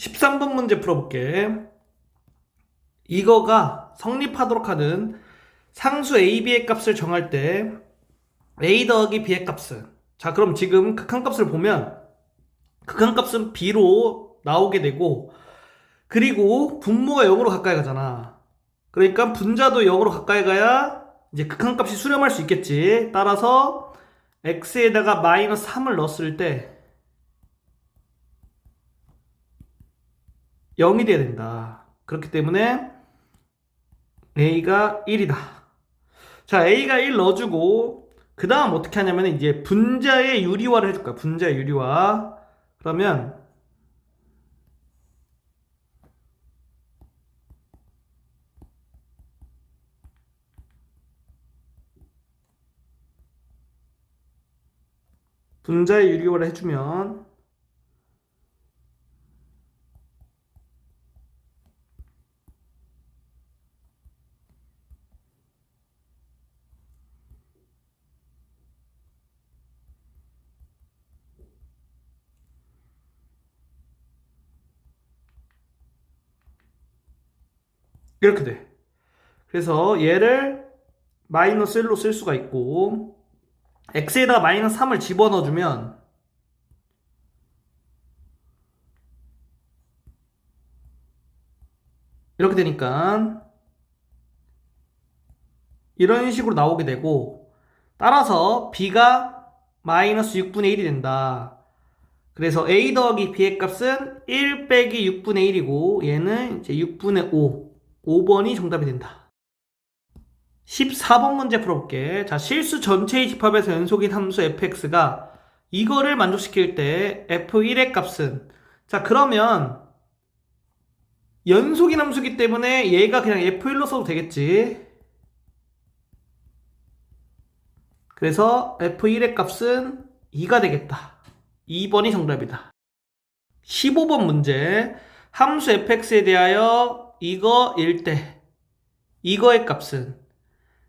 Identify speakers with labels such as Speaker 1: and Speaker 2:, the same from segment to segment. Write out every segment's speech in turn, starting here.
Speaker 1: 13번 문제 풀어볼게. 이거가 성립하도록 하는 상수 a, b의 값을 정할 때 a 더하기 b의 값은, 자 그럼 지금 극한값을 보면 극한값은 b로 나오게 되고, 그리고 분모가 0으로 가까이 가잖아. 그러니까 분자도 0으로 가까이 가야 이제 극한값이 수렴할 수 있겠지. 따라서 x에다가 마이너스 3을 넣었을 때 0이 돼야 된다. 그렇기 때문에 a가 1이다. 자, a가 1 넣어주고, 그 다음 어떻게 하냐면 이제 분자의 유리화를 해줄 거야. 분자의 유리화. 그러면 분자의 유리화를 해주면 이렇게 돼. 그래서 얘를 마이너스 1로 쓸 수가 있고, x에다가 마이너스 3을 집어넣어주면 이렇게 되니까 이런 식으로 나오게 되고, 따라서 b가 마이너스 6분의 1이 된다. 그래서 a 더하기 b의 값은 1 빼기 6분의 1이고, 얘는 이제 6분의 5. 5번이 정답이 된다. 14번 문제 풀어볼게. 자, 실수 전체의 집합에서 연속인 함수 fx가 이거를 만족시킬 때 f1의 값은, 자 그러면 연속인 함수기 때문에 얘가 그냥 f1로 써도 되겠지. 그래서 f1의 값은 2가 되겠다. 2번이 정답이다. 15번 문제. 함수 fx에 대하여 이거 1대 이거의 값은,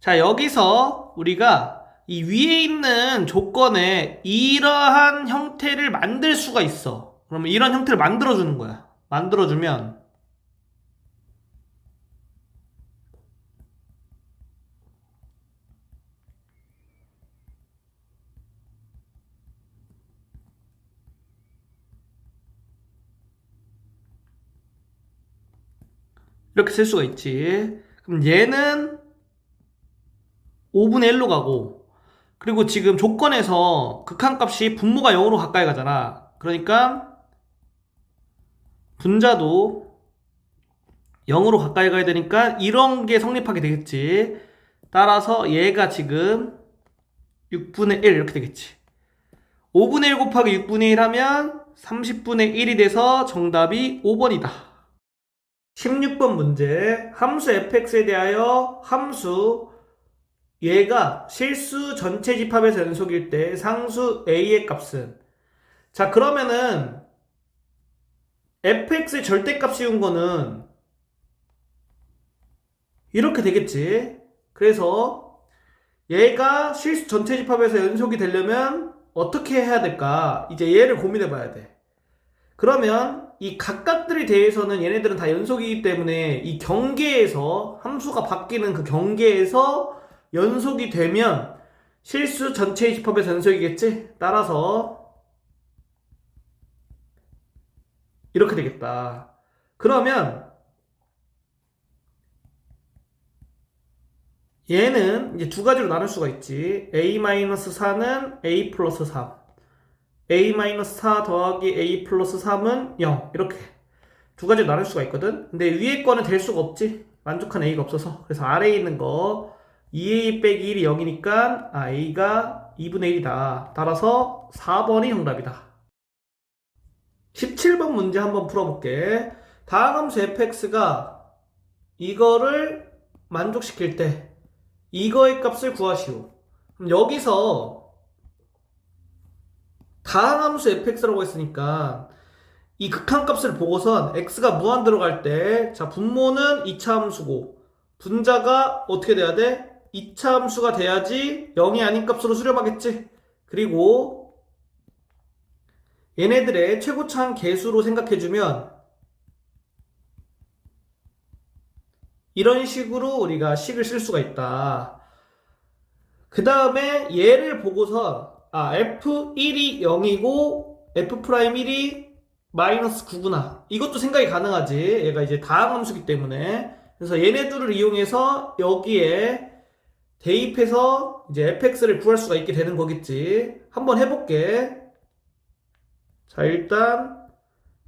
Speaker 1: 자 여기서 우리가 이 위에 있는 조건에 이러한 형태를 만들 수가 있어. 그러면 이런 형태를 만들어주는 거야. 만들어주면 이렇게 쓸 수가 있지. 그럼 얘는 5분의 1로 가고, 그리고 지금 조건에서 극한값이 분모가 0으로 가까이 가잖아. 그러니까 분자도 0으로 가까이 가야 되니까 이런 게 성립하게 되겠지. 따라서 얘가 지금 6분의 1 이렇게 되겠지. 5분의 1 곱하기 6분의 1 하면 30분의 1이 돼서 정답이 5번이다. 16번 문제. 함수 fx에 대하여 함수 얘가 실수 전체 집합에서 연속일 때 상수 a의 값은, 자 그러면은 fx의 절대값 씌운 거는 이렇게 되겠지. 그래서 얘가 실수 전체 집합에서 연속이 되려면 어떻게 해야 될까? 이제 얘를 고민해 봐야 돼. 그러면 이 각각들에 대해서는 얘네들은 다 연속이기 때문에 이 경계에서 함수가 바뀌는 그 경계에서 연속이 되면 실수 전체의 집합에서 연속이겠지? 따라서 이렇게 되겠다. 그러면 얘는 이제 두 가지로 나눌 수가 있지. a-4는 a 플러스 3, a-4 더하기 a 플러스 3은 0. 이렇게 두 가지로 나눌 수가 있거든. 근데 위에 거는 될 수가 없지. 만족한 a가 없어서. 그래서 아래에 있는 거 2a 빼기 1이 0이니까 a가 2분의 1이다. 따라서 4번이 정답이다. 17번 문제 한번 풀어볼게. 다음 함수 fx가 이거를 만족시킬 때 이거의 값을 구하시오. 그럼 여기서 다항함수 fx라고 했으니까 이 극한값을 보고선 x가 무한 들어갈 때, 자 분모는 2차 함수고 분자가 어떻게 돼야 돼? 2차 함수가 돼야지 0이 아닌 값으로 수렴하겠지. 그리고 얘네들의 최고차항 계수로 생각해주면 이런 식으로 우리가 식을 쓸 수가 있다. 그 다음에 얘를 보고서 F1이 0이고 F'1이 마이너스 9구나. 이것도 생각이 가능하지. 얘가 이제 다항함수기 때문에. 그래서 얘네들을 이용해서 여기에 대입해서 이제 fx를 구할 수가 있게 되는 거겠지. 한번 해볼게. 자, 일단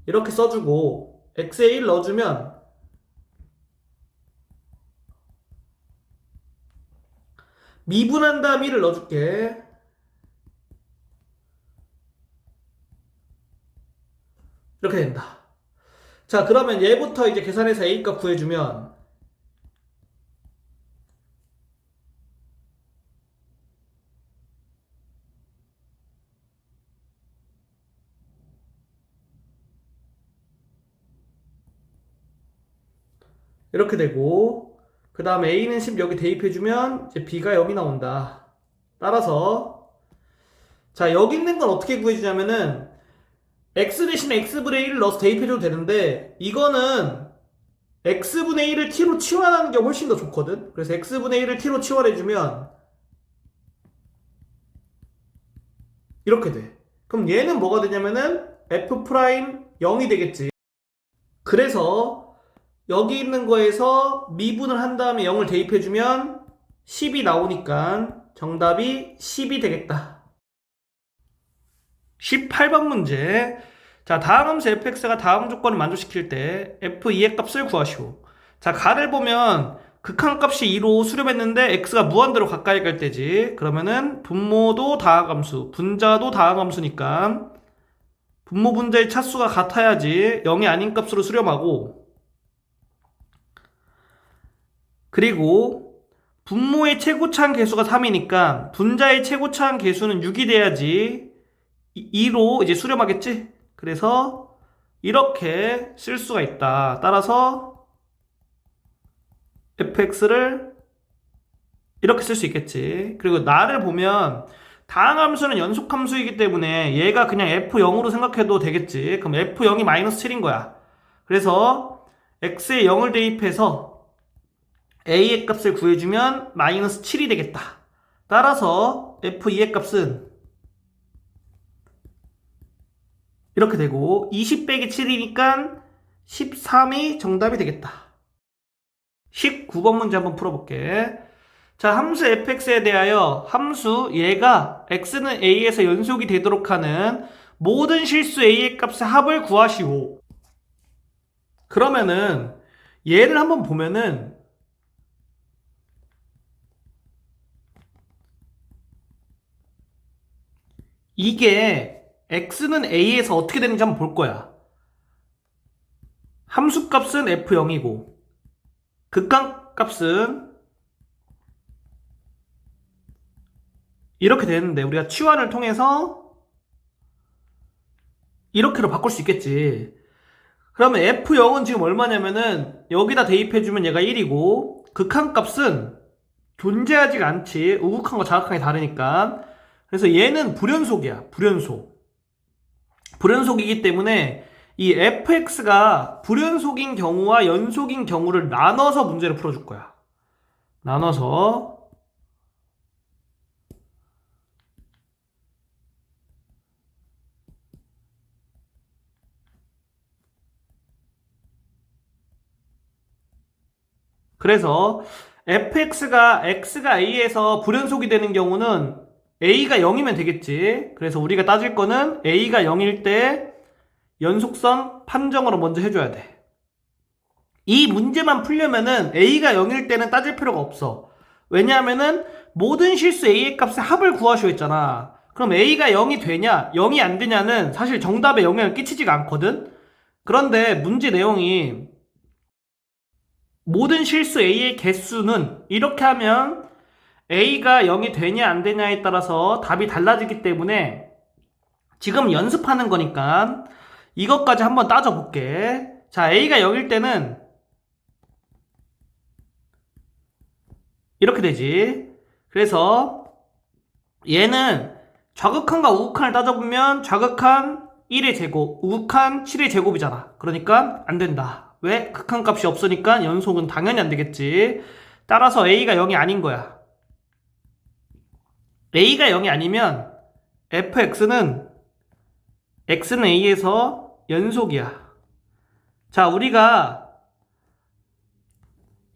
Speaker 1: 이렇게 써주고 x에 1 넣어주면 미분한 다음 1을 넣어줄게. 이렇게 된다. 자, 그러면 얘부터 이제 계산해서 A값 구해주면 이렇게 되고, 그 다음에 A는 10 여기 대입해주면 이제 B가 0이 나온다. 따라서 자, 여기 있는 건 어떻게 구해주냐면은 x 대신에 x분의 1을 넣어서 대입해줘도 되는데, 이거는 x분의 1을 t로 치환하는 게 훨씬 더 좋거든. 그래서 x분의 1을 t로 치환해주면 이렇게 돼. 그럼 얘는 뭐가 되냐면은 f' 0이 되겠지. 그래서 여기 있는 거에서 미분을 한 다음에 0을 대입해주면 10이 나오니까 정답이 10이 되겠다. 18번 문제. 자, 다항함수 fx가 다음 조건을 만족시킬 때 f2의 값을 구하시오. 자, 가를 보면 극한값이 2로 수렴했는데 x가 무한대로 가까이 갈 때지. 그러면은 분모도 다항함수, 분자도 다항함수니까 분모 분자의 차수가 같아야지 0이 아닌 값으로 수렴하고, 그리고 분모의 최고차항 계수가 3이니까 분자의 최고차항 계수는 6이 돼야지 2로 이제 수렴하겠지? 그래서 이렇게 쓸 수가 있다. 따라서 fx를 이렇게 쓸 수 있겠지. 그리고 나를 보면 다항함수는 연속함수이기 때문에 얘가 그냥 f0으로 생각해도 되겠지. 그럼 f0이 마이너스 7인 거야. 그래서 x에 0을 대입해서 a의 값을 구해주면 마이너스 7이 되겠다. 따라서 f2의 값은 이렇게 되고 20 빼기 7이니까 13이 정답이 되겠다. 19번 문제 한번 풀어볼게. 자, 함수 fx에 대하여 함수 얘가 x는 a에서 연속이 되도록 하는 모든 실수 a의 값의 합을 구하시오. 그러면은 얘를 한번 보면은 이게 x는 a에서 어떻게 되는지 한번 볼 거야. 함수값은 f0이고 극한값은 이렇게 되는데 우리가 치환을 통해서 이렇게로 바꿀 수 있겠지. 그러면 f0은 지금 얼마냐면은 여기다 대입해주면 얘가 1이고 극한값은 존재하지가 않지. 우극한과 자극한이 다르니까. 그래서 얘는 불연속이야. 불연속이기 때문에 이 fx가 불연속인 경우와 연속인 경우를 나눠서 문제를 풀어줄 거야. 나눠서. 그래서 fx가 x가 a에서 불연속이 되는 경우는 a가 0이면 되겠지. 그래서 우리가 따질 거는 a가 0일 때 연속성 판정으로 먼저 해줘야 돼. 이 문제만 풀려면은 a가 0일 때는 따질 필요가 없어. 왜냐하면은 모든 실수 a의 값의 합을 구하시오 했잖아. 그럼 a가 0이 되냐 0이 안 되냐는 사실 정답에 영향을 끼치지가 않거든. 그런데 문제 내용이 모든 실수 a의 개수는 이렇게 하면 a가 0이 되냐 안 되냐에 따라서 답이 달라지기 때문에 지금 연습하는 거니까 이것까지 한번 따져볼게. 자, a가 0일 때는 이렇게 되지. 그래서 얘는 좌극한과 우극한을 따져보면 좌극한 1의 제곱, 우극한 7의 제곱이잖아. 그러니까 안 된다. 왜? 극한값이 없으니까 연속은 당연히 안 되겠지. 따라서 a가 0이 아닌 거야. a가 0이 아니면 fx는 x는 a에서 연속이야. 자, 우리가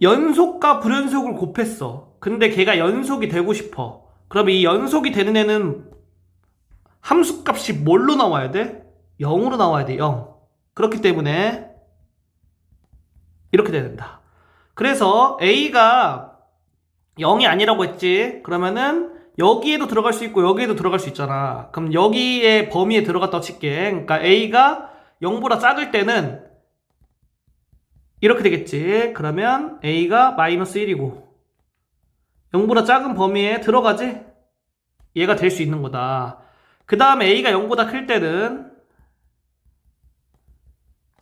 Speaker 1: 연속과 불연속을 곱했어. 근데 걔가 연속이 되고 싶어. 그럼 이 연속이 되는 애는 함수값이 뭘로 나와야 돼? 0으로 나와야 돼, 0. 그렇기 때문에 이렇게 돼야 된다. 그래서 a가 0이 아니라고 했지. 그러면은 여기에도 들어갈 수 있고 여기에도 들어갈 수 있잖아. 그럼 여기에 범위에 들어갔다고 칠게. 그러니까 a가 0보다 작을 때는 이렇게 되겠지. 그러면 a가 마이너스 1이고 0보다 작은 범위에 들어가지? 얘가 될 수 있는 거다. 그 다음에 a가 0보다 클 때는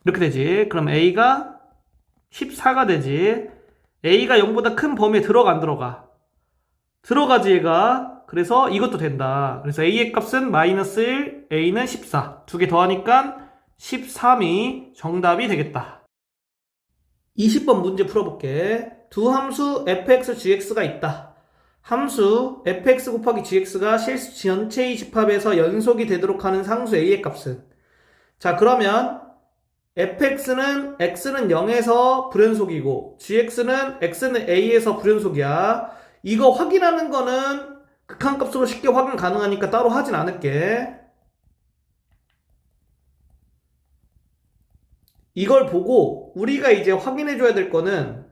Speaker 1: 이렇게 되지. 그럼 a가 14가 되지. a가 0보다 큰 범위에 들어가 안 들어가? 들어가지 얘가. 그래서 이것도 된다. 그래서 a의 값은 마이너스 1, a는 14. 두 개 더하니까 13이 정답이 되겠다. 20번 문제 풀어볼게. 두 함수 fx, gx가 있다. 함수 fx 곱하기 gx가 실수 전체의 집합에서 연속이 되도록 하는 상수 a의 값은? 자, 그러면 fx는 x는 0에서 불연속이고 gx는 x는 a에서 불연속이야. 이거 확인하는 거는 극한값으로 쉽게 확인 가능하니까 따로 하진 않을게. 이걸 보고 우리가 이제 확인해 줘야 될 거는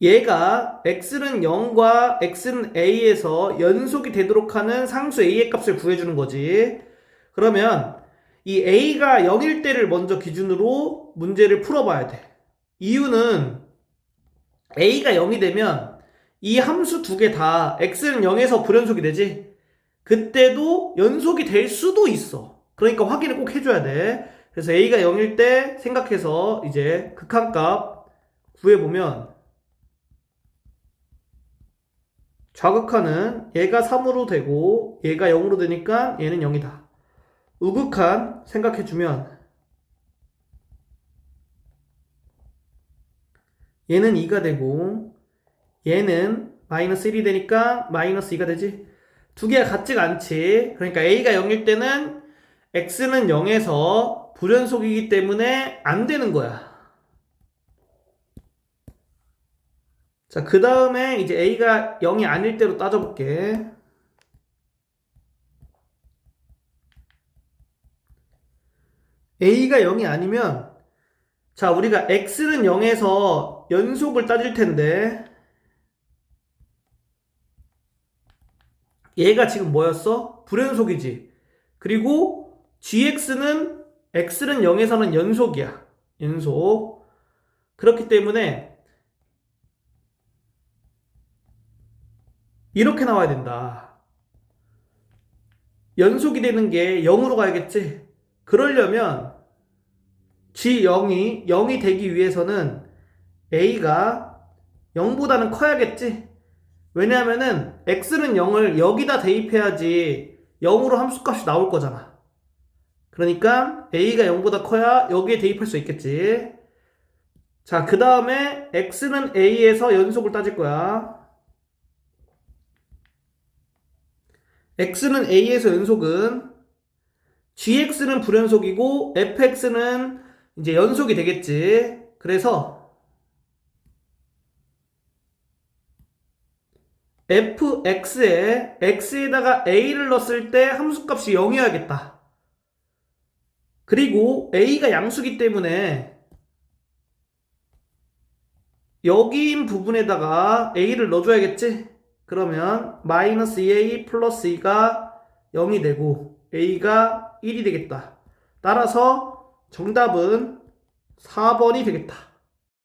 Speaker 1: 얘가 x는 0과 x는 a에서 연속이 되도록 하는 상수 a의 값을 구해주는 거지. 그러면 이 a가 0일 때를 먼저 기준으로 문제를 풀어봐야 돼. 이유는 a가 0이 되면 이 함수 두 개 다 x는 0에서 불연속이 되지. 그때도 연속이 될 수도 있어. 그러니까 확인을 꼭 해줘야 돼. 그래서 a가 0일 때 생각해서 이제 극한값 구해보면 좌극한은 얘가 3으로 되고 얘가 0으로 되니까 얘는 0이다. 우극한 생각해주면 얘는 2가 되고 얘는 마이너스 1이 되니까 마이너스 2가 되지. 두 개가 같지가 않지. 그러니까 a가 0일 때는 x는 0에서 불연속이기 때문에 안 되는 거야. 자, 그 다음에 이제 a가 0이 아닐 때로 따져볼게. a가 0이 아니면 자, 우리가 x는 0에서 연속을 따질 텐데 얘가 지금 뭐였어? 불연속이지. 그리고 gx는 x는 0에서는 연속이야. 연속. 그렇기 때문에 이렇게 나와야 된다. 연속이 되는 게 0으로 가야겠지? 그러려면 g0이 0이 되기 위해서는 a가 0보다는 커야겠지? 왜냐하면은 x는 0을 여기다 대입해야지 0으로 함수값이 나올 거잖아. 그러니까 a가 0보다 커야 여기에 대입할 수 있겠지. 자, 그 다음에 x는 a에서 연속을 따질 거야. x는 a에서 연속은 gx는 불연속이고 fx는 이제 연속이 되겠지. 그래서 fx에 x에다가 a를 넣었을 때 함수값이 0이어야겠다. 그리고 a가 양수기 때문에 여기인 부분에다가 a를 넣어줘야겠지. 그러면 마이너스 2a 플러스 2가 0이 되고 a가 1이 되겠다. 따라서 정답은 4번이 되겠다.